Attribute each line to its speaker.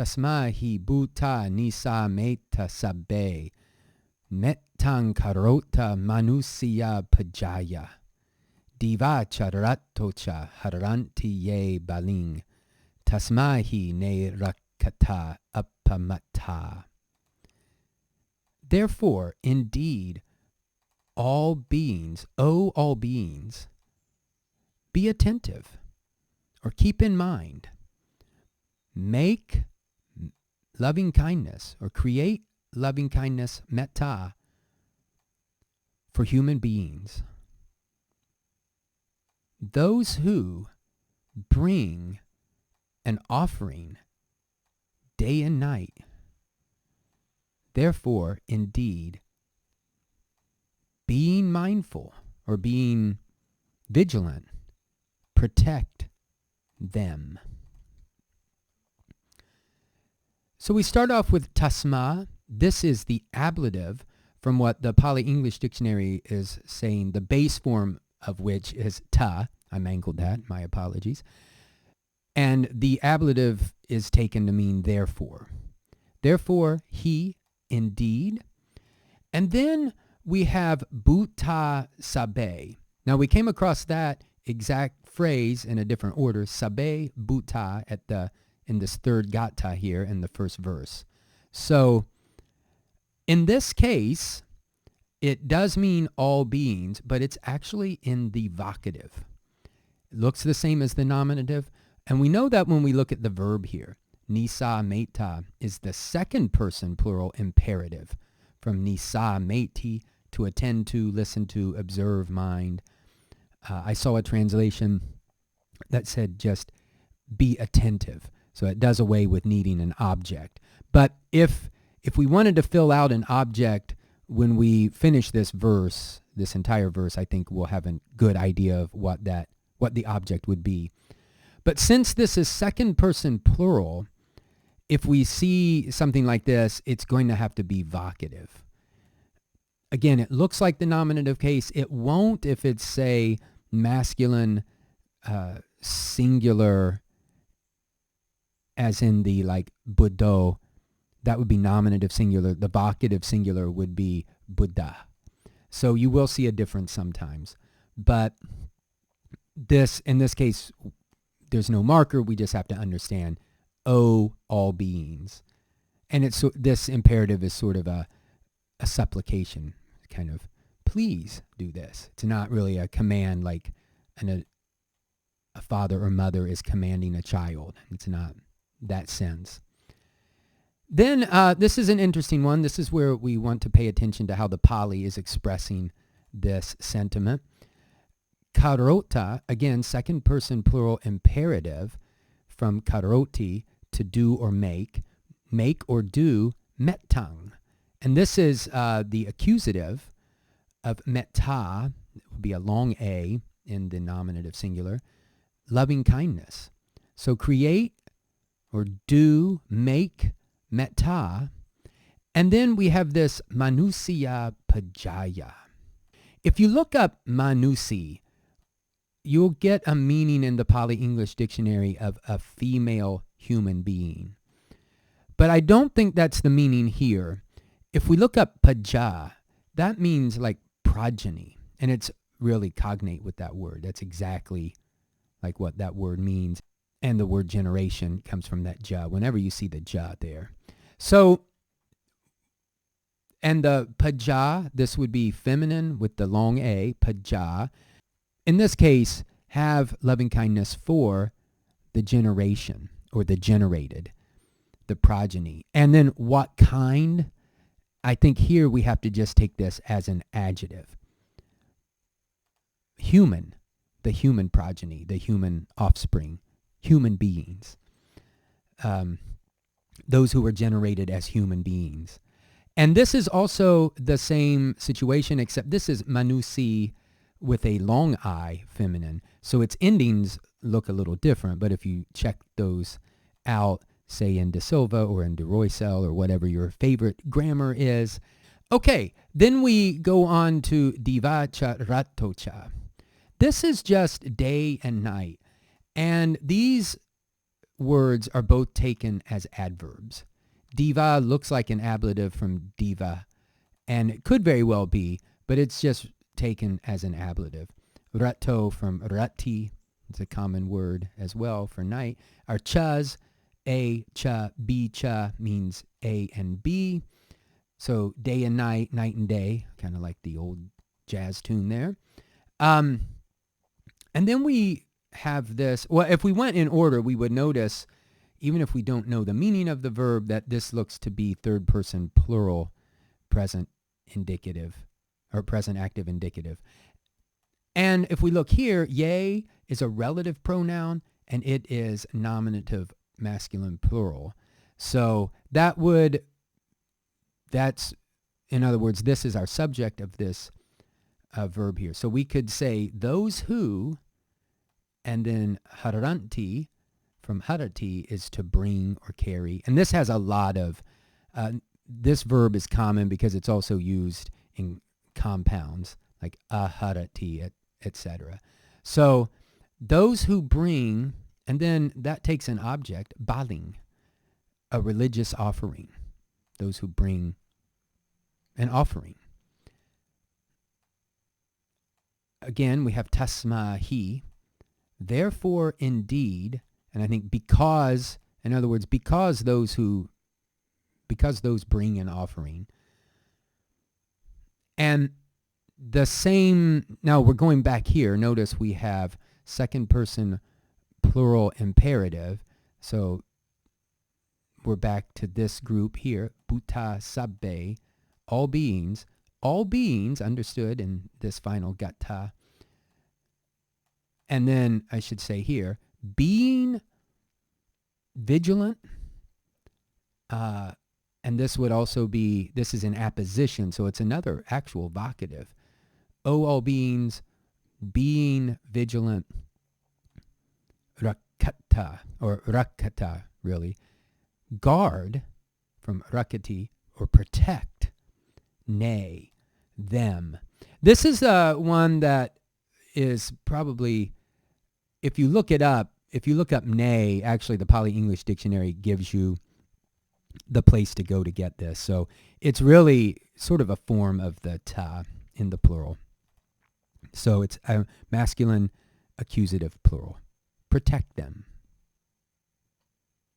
Speaker 1: Tasmā bhūtā nisāmetha sabbe, mettaṃ karotha mānusiyā pajāya, Divā ratto haranti baliṃ, Tasmā ne rakkhata appamattā. Therefore, indeed, all beings, all beings, be attentive, or keep in mind, make loving kindness, or create loving kindness, mettaṃ, for human beings. Those who bring an offering day and night, therefore, indeed, being mindful or being vigilant, protect them. So we start off with tasmā. This is the ablative from what the Pali English Dictionary is saying, the base form of which is ta. I mangled that, my apologies. And the ablative is taken to mean therefore. Therefore, he, indeed. And then we have bhūtā sabbe. Now we came across that exact phrase in a different order, sabbe, bhūtā, in this third gatha here in the first verse. So in this case, it does mean all beings, but it's actually in the vocative. It looks the same as the nominative. And we know that when we look at the verb here, nisāmetha is the second person plural imperative, from nisāmeti, to attend to, listen to, observe, mind. I saw a translation that said just be attentive. So it does away with needing an object. But if we wanted to fill out an object when we finish this verse, this entire verse, I think we'll have a good idea of what the object would be. But since this is second person plural, if we see something like this, it's going to have to be vocative. Again, it looks like the nominative case. It won't if it's, say, masculine singular, as in the Buddho. That would be nominative singular. The vocative singular would be Buddha. So you will see a difference sometimes. But in this case, there's no marker. We just have to understand, all beings. And this imperative is sort of a supplication, kind of, please do this. It's not really a command like a father or mother is commanding a child. It's not that sense. Then this is an interesting one. This is where we want to pay attention to how the Pali is expressing this sentiment. Karotha, again, second person plural imperative, from karoti, to do or make or do, mettaṃ. And this is the accusative of mettaṃ, it would be a long A in the nominative singular, loving kindness. So create or do, make, mettaṃ. And then we have this mānusiyā pajāya. If you look up mānusī, you'll get a meaning in the Pali English Dictionary of a female human being. But I don't think that's the meaning here. If we look up pajā, that means like progeny. And it's really cognate with that word. That's exactly like what that word means. And the word generation comes from that ja, whenever you see the ja there. So, and the pajā, this would be feminine with the long A, pajā. In this case, have loving kindness for the generation, or the generated, the progeny. And then what kind? I think here we have to just take this as an adjective. Human, the human progeny, the human offspring, human beings. Those who were generated as human beings. And this is also the same situation, except this is mānusī with a long I, feminine. So its endings look a little different, but if you check those out, say in De Silva or in De Roysel or whatever your favorite grammar is. Okay, then we go on to Divā ratto. This is just day and night. And these words are both taken as adverbs. Divā looks like an ablative from Divā, and it could very well be, but it's just taken as an ablative. Ratto from harati, it's a common word as well for night. Our chas, A, cha, B, cha means A and B. So day and night, night and day, kind of like the old jazz tune there. And then we have this, well, if we went in order, we would notice, even if we don't know the meaning of the verb, that this looks to be third person plural present indicative, or present active indicative. And if we look here, yea is a relative pronoun, and it is nominative masculine plural. So that's, in other words, this is our subject of this verb here. So we could say those who, and then haranti from harati is to bring or carry. And this has a lot of, this verb is common because it's also used in compounds like harati, etc. So those who bring, and then that takes an object, baliṃ, a religious offering. Those who bring an offering. Again, we have Tasmā, therefore indeed, and I think because, in other words, because those bring an offering. And the same, now we're going back here. Notice we have second person plural imperative. So we're back to this group here, bhūtā, sabbe, all beings understood in this final gakkhatha. And then I should say here, being vigilant, and this would also be, this is an apposition, so it's another actual vocative. O all beings, being vigilant, rakkhatha, or rakkhata, really. Guard, from rakkhati, or protect, nay, them. This is one that is probably, if you look up nay, actually the Pali English Dictionary gives you the place to go to get this. So it's really sort of a form of the ta in the plural. So it's a masculine accusative plural. Protect them.